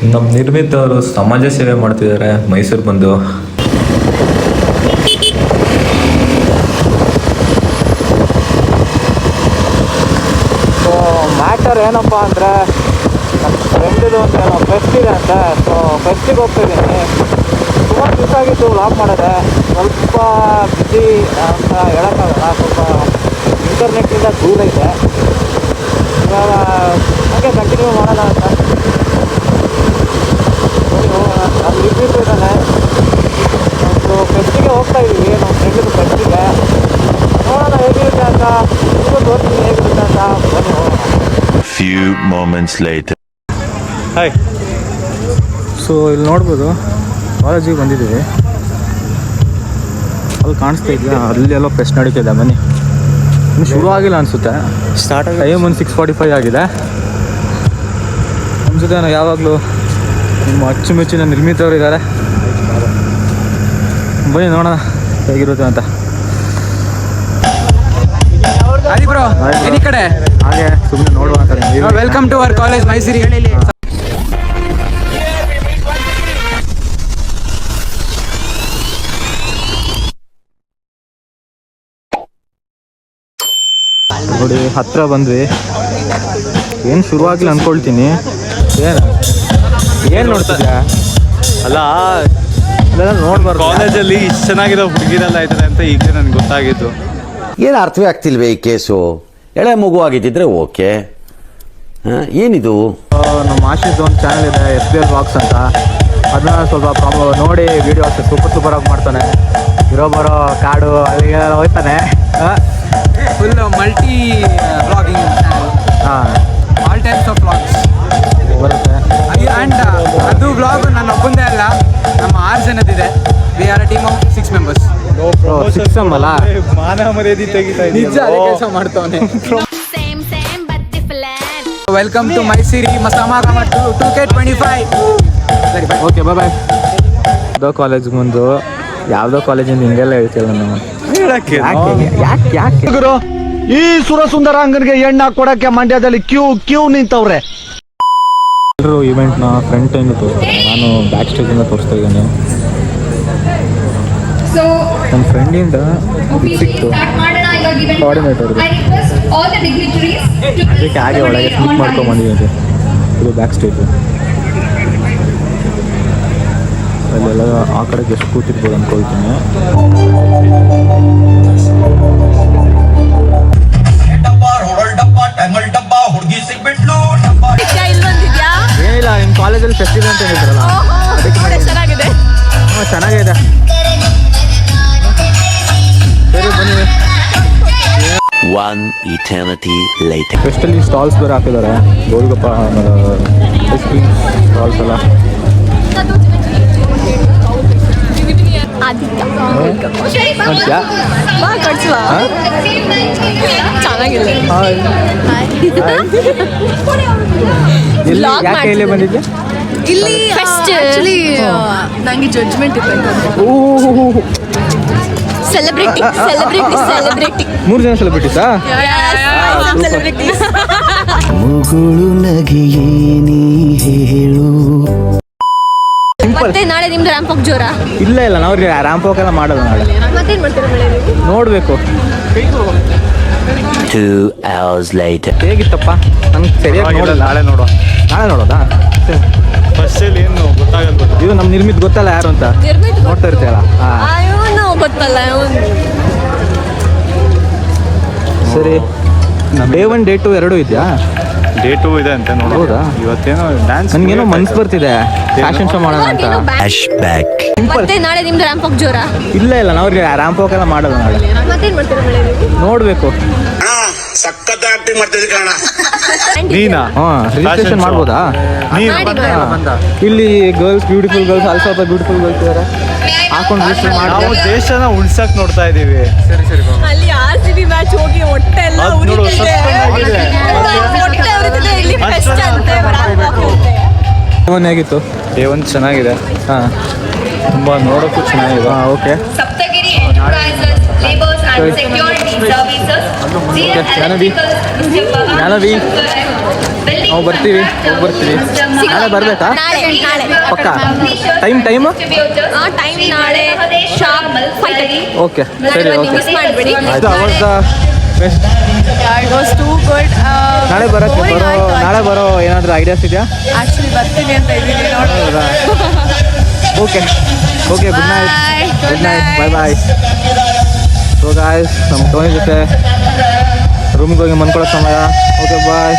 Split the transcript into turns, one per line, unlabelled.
ನಮ್ಮ ನಿರ್ಮಿತ್ ಅವರು ಸಮಾಜ ಸೇವೆ ಮಾಡ್ತಿದ್ದಾರೆ ಮೈಸೂರು ಬಂದು.
ಸೊ ಮ್ಯಾಟರ್ ಏನಪ್ಪ ಅಂದರೆ ನನ್ನ ಫ್ರೆಂಡಿದು ಒಂದು ಏನೋ ಫೆಸ್ಟ್ ಇದೆ ಅಂತೆ. ಸೊ ಫೆಸ್ಟಿಗೆ ಹೋಗ್ತಾಯಿದ್ದೀನಿ. ಸುಮಾರು ದಿವಸ ಆಗಿತ್ತು ವ್ಲಾಗ್ ಮಾಡೋದೆ, ಸ್ವಲ್ಪ ಬಿಸಿ ಅಂತ ಹೇಳೋಕ್ಕಾಗಲ್ಲ, ಸ್ವಲ್ಪ ಇಂಟರ್ನೆಟ್ಟಿಂದ ದೂರ ಇದೆ. ಇವಾಗ ಹಾಗೆ ಕಂಟಿನ್ಯೂ ಮಾಡೋಣ ಅಂತ ನಾನು ನಿರ್ಮಿತ ಇದ್ದಾನೆ. ಒಂದು ಫೆಸ್ಟಿಗೆ ಹೋಗ್ತಾ ಇದ್ದೀವಿ, ನಮ್ಮ ಫ್ರೆಂಡಿದು ಫೆಸ್ಟಿಗೆ. ನೋಡೋಣ ಹೇಗಿರುತ್ತೆ ಅಂತ, ನಿಮಗೂ ತೋರಿಸ್ತೀನಿ ಹೇಗಿರುತ್ತೆ ಅಂತ. ಬನ್ನಿ ಹೋಗೋಣ.
Few moments later.
Hi. So ಇಲ್ಲಿ ನೋಡ್ಬೋದು ಕಾಲೇಜಿಗೆ ಬಂದಿದ್ದೀವಿ. ಅಲ್ಲಿ ಕಾಣಿಸ್ತಾ ಇದೆಯಾ, ಅಲ್ಲಿ ಎಲ್ಲ ಫೆಸ್ಟ್ ನಡೀತಿದೆ. ಬನ್ನಿ. ಇನ್ನು ಶುರು ಆಗಿಲ್ಲ ಅನಿಸುತ್ತೆ, ಸ್ಟಾರ್ಟ್ ಆಗಿ ಟೈಮ್ ಒಂದು 6:45 ಆಗಿದೆ. ನಮ್ಮ ಜೊತೆ ಯಾವಾಗಲೂ ನಿಮ್ಮ ಅಚ್ಚುಮೆಚ್ಚಿನ ನಿರ್ಮಿತವರು ಇದ್ದಾರೆ. ಬನ್ನಿ ನೋಡೋಣ ಹೇಗಿರುತ್ತೆ ಅಂತ.
ಹಾಯ್ ಬ್ರೋ, ಈ ಕಡೆ
ಹಾಗೆ ಸುಮ್ಮನೆ ನೋಡುವ ಅಂತ.
Welcome to our college Mysuru.
ನೋಡಿ ಹತ್ರ ಬಂದ್ವಿ. ಏನು ಶುರುವಾಗಿಲ್ಲ ಅಂದ್ಕೊಳ್ತೀನಿ. ಏನು ನೋಡ್ತಿದ್ಯಾ?
ಅಲ್ಲ
ಅದೆಲ್ಲ ನೋಡ್ಬಾರ್ದು.
ಕಾಲೇಜಲ್ಲಿ ಇಷ್ಟು ಚೆನ್ನಾಗಿರೋ ಹುಡುಗಿರೆಲ್ಲ ಇದ್ದಾರೆ ಅಂತ ಈಗ ನನಗೆ ಗೊತ್ತಾಗಿದ್ದು.
ಏನು ಅರ್ಥವೇ ಆಗ್ತಿಲ್ವೇ ಈ ಕೇಸು? ಎಳೆ ಮಗು ಆಗಿದ್ದಿದ್ರೆ ಓಕೆ. ಏನಿದು?
ನಮ್ಮ ಆಶೀಸ್ ಒಂದು ಚಾನಲ್ ಇದೆ, SBL Vlogs ಅಂತ. ಅದನ್ನ ಸ್ವಲ್ಪ ನೋಡಿ ವಿಡಿಯೋಸ್ ಸೂಪರಾಗಿ ಮಾಡ್ತಾನೆ. ಇರೋ ಬರೋ ಕಾಡು ಅಲ್ಲಿಗೆ ಹೋಗ್ತಾನೆ.
Full multi vlogging channel.
ಹಾಂ,
ಆಲ್ ಟೈಪ್ಸ್ ಆಫ್ ವ್ಲಾಗ್ಸ್
ಬರುತ್ತೆ.
ಆ್ಯಂಡ್ ಅದು ವ್ಲಾಗ್ ನನ್ನ ಒಬ್ಬಂದೇ ಅಲ್ಲ, ನಮ್ಮ 6 ಜನದಿದೆ. We are a team of 6 members.
ಸಿಕ್ಸಮ್ ಅಲ್ಲ,
ಮಾನ ಮರ್ಯಾದೆ ತೆಗಿತಾ
ನಿಜ ಅದೇ ಕೆಲಸ ಮಾಡ್ತಾವನೆ. Welcome to ಮೈಸೂರಿ ಮಸಮಾಗಮ 2K25. ಸರಿ ಬಾಯ್.
Okay bye. ಯಾವುದೋ ಕಾಲೇಜ್ಗೆ ಬಂದು ಯಾವುದೋ ಕಾಲೇಜಿಂದ ಹಿಂಗೆಲ್ಲ ಹೇಳ್ತಿಲ್ಲ ನಾವು. ಯಾಕೆ
ಗುರು, ಈ ಸುರಸುಂದರಾಂಗನಿಗೆ ಎಣ್ಣ ಕೊಡಕ್ಕೆ ಮಂಡ್ಯದಲ್ಲಿ ಕ್ಯೂ ನಿಂತವ್ರೆ.
ಎಲ್ಲರೂ ಇವೆಂಟ್ನ ಫ್ರಂಟ್ ಇಂದ ತೋರಿಸ್ತಾರೆ, ನಾನು ಬ್ಯಾಕ್ ಸ್ಟೇಜಿಂದ ತೋರಿಸ್ತಾ ಇದ್ದೇನೆ. ನನ್ನ ಫ್ರೆಂಡಿಂದ ಸಿಕ್ತು ಕೋಆರ್ಡಿನೇಟರ್, ಅದಕ್ಕೆ ಹಾಗೆ ಒಳಗೆ ಕ್ಲಿಕ್ ಮಾಡ್ಕೊಂಬಂದಿದ್ದೀನಿ. ಇದು ಬ್ಯಾಕ್ ಸ್ಟೇಜು. ಅಲ್ಲೆಲ್ಲ ಆ ಕಡೆಗೆ ಎಷ್ಟು ಕೂತಿರ್ಬೋದು ಅಂದ್ಕೊಳ್ತೀನಿ. ಏನಿಲ್ಲ, ನಿಮ್ಮ ಕಾಲೇಜಲ್ಲಿ ಫೆಸ್ಟಿವಲ್ ಅಂತ ಹೇಳಿದ್ರಲ್ಲ, ಅದಕ್ಕೆ
ಚೆನ್ನಾಗಿದೆ.
ಹಾಂ ಚೆನ್ನಾಗಿದೆ. ಸರಿ ಬನ್ನಿ.
One eternity later.
ಫೆಸ್ಟಲ್ಲಿ ಸ್ಟಾಲ್ಸ್ ಬೇರೆ ಹಾಕಿದ್ದಾರೆ, ಗೋಲ್ಗಪ್ಪ ಐಸ್ ಕ್ರೀಮ್ ಸ್ಟಾಲ್ಸ್ ಎಲ್ಲ. ಯಾಕೆ ಇಲ್ಲಿ ಬಂದಿದ್ದೆ?
ಇಲ್ಲಿ ನಂಗೆ ಜಡ್ಜ್ಮೆಂಟ್ ಇತ್ತು. ಸೆಲೆಬ್ರಿಟಿ
3 ಜನ ಸೆಲೆಬ್ರಿಟೀಸಾ?
ಮುಗುಳು ನಗೆಯೇನಿ ಹೇಳು.
ಮತ್ತೆ ನಾಳೆ ನಿಮ್ದು ರ್ಯಾಂಪ್ ವಾಕ್ ಜೋರ?
ಇಲ್ಲ ನಾವು ರ್ಯಾಂಪ್ ವಾಕ್ ಎಲ್ಲ ಮಾಡಲ್ಲ ನಾಳೆ.
ಮತ್ತೇನ್ ಮಾಡ್ತೀರಾ ನೀವು?
ನೋಡ್ಬೇಕು.
2 hours later.
ಹೇಗಿತ್ತಪ್ಪ? ನಂಗೆ ಸರಿಯಾಗಿ ನೋಡಲ್ಲ. ನಾಳೆ ನೋಡೋದಾ?
ಫಸ್ಟ್ ಏನು ಗೊತ್ತಾಗಲ್ಲ.
ಇದು ನಮ್ಮ ನಿರ್ಮಿತ್ ಗೊತ್ತಲ್ಲ ಯಾರು ಅಂತ? ನೋಡ್ತಾ ಇರ್ತೀಯಲ್ಲ.
ಇವನು ಗೊತ್ತಲ್ಲ.
ಸರಿ, ಡೇ 1 ಡೇ 2 ಎರಡೂ ಇದೆಯಾ?
ಡೇ 2 ಇದೆ ಅಂತ ನೋಡಿ.
ಹೌದಾ?
ಇವತ್ತೇನೋ ಡ್ಯಾನ್ಸ್
ನನಗೇನೋ ಮನ್ಸು ಬರ್ತಿದೆ, ಫ್ಯಾಷನ್ ಶೋ ಮಾಡೋಣ ಅಂತ.
Flashback.
ಮತ್ತೆ ನಾಳೆ ನಿಮ್ದು ರ್ಯಾಂಪ್ ವಾಕ್ ಜೋರ?
ಇಲ್ಲ ನಾವು ರ್ಯಾಂಪ್ ವಾಕ್ ಎಲ್ಲ ಮಾಡಲ್ಲ ನಾಳೆ.
ಮತ್ತೇನ್ ಮಾಡ್ತೀರಾ ನೀವು?
ನೋಡ್ಬೇಕು.
ಸಖತ್ ಆಕ್ಟಿಂಗ್ ಮಾಡ್ತಿದ್ದೆ ಕಣ.
ನೀನಾ?
ರಿಜಿಸ್ಟ್ರೇಷನ್ ಮಾಡ್ಬೋದಾ? ಇಲ್ಲಿ girls, beautiful girls, also beautiful girls ಇದ್ದಾರೆ. ಹಾಕೊಂಡು ರಿಜಿಸ್ಟರ್ ಮಾಡಿ
ನಾವು ದೇಶನ ಉಳ್ಸಕ್ ನೋಡ್ತಾ ಇದೀವಿ.
ಅಲ್ಲಿ RCB ಮ್ಯಾಚ್ ಹೋಗಿ ಹೊಟ್ಟೆ ಎಲ್ಲ
ನೋಡು, suspend ಆಗಿದೆ.
ಹೊಟ್ಟೆ ಉರಿತಿದೆ. ಇಲ್ಲಿ ಫೆಸ್ಟ್ ಅಂತೆ, ರ್ಯಾಂಪ್ ವಾಕ್ ಅಂತೆ.
ಹೇಗಿತ್ತು?
ಡೇ 1 ಚೆನ್ನಾಗಿದೆ.
ಹಾಂ,
ತುಂಬಾ ನೋಡೋಕ್ಕೂ ಚೆನ್ನಾಗಿದೆ.
Okay.
Saptagiri Enterprises, Labors and Security Services,
Janavi.
Building
ನಾವು ಬರ್ತೀವಿ ಹೋಗಿ ಬರ್ತೀವಿ. ನಾಳೆ ಬರಬೇಕಾ?
ನಾಳೆ
ಪಕ್ಕ ಟೈಮ್
ಟೈಮ್ ನಾಳೆ ಶಾರ್ಪ್ 5:30.
ಓಕೆ ಸರಿ ಓಕೆ.
ಮಿಸ್ ಮಾಡಬೇಡಿ.
Best.
It was too good.
ನಾಳೆ ಬರೋ ಏನಾದರೂ ಐಡಿಯಾಸ್ ಇದೆಯಾ?
ಆಕ್ಚುಲಿ ಬರ್ತೀನಿ ಅಂತ ಇದ್ದೀನಿ
ಹೌದಾ? Okay okay good night bye. So guys ನಮ್ಮ ಟೋನಿ ಜೊತೆ ರೂಮ್ಗೆ ಹೋಗಿ ಮನ್ಕೊಳ್ಳೋ ಸಮಯ. ಓಕೆ ಬಾಯ್.